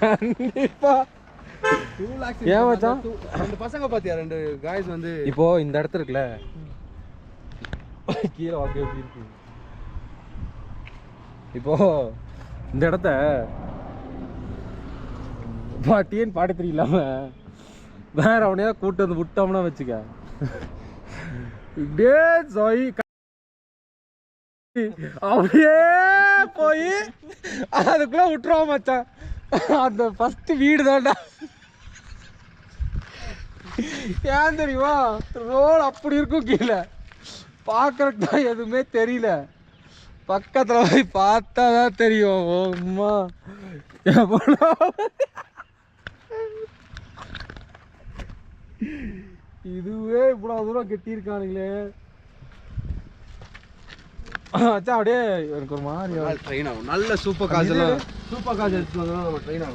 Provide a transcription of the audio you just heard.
கண்டிப்பா 2 lakhs. ஏன் மச்சான்? ரெண்டு பசங்க பாத்தியா, ரெண்டு guys வந்து இப்போ இந்த இடத்துல இருக்குல்ல, கீழே வாங்க எப்படி இருக்கு இப்போ இந்த இடத்த பாட்டியன் பாட்டு தெரியலாம வேற அவனையா கூட்டு வந்து விட்டோம்னா வச்சுக்க, இப்படியே சொய் அப்படியே போய் அதுக்குள்ள விட்டுருவோம் மச்சான். அந்த ஃபர்ஸ்ட் வீடு தான்டா. ஏன் தெரியுமா, ரோடு அப்படி இருக்கும், கீழே பார்க்கறதுக்கு தான் எதுவுமே தெரியல, பக்கத்துல போய் பார்த்தா தான் தெரியும். அம்மா இதுவே இவ்வளவு தூரம் கட்டியிருக்கானுங்களே அப்படியே எனக்கு ஒரு மாதிரி ட்ரெயின் ஆகும். நல்ல சூப்பர் கார்ஸ் எல்லாம், சூப்பர் கார்ஸ் எடுத்துட்டு வந்தா நம்ம ட்ரெயின் ஆகும்.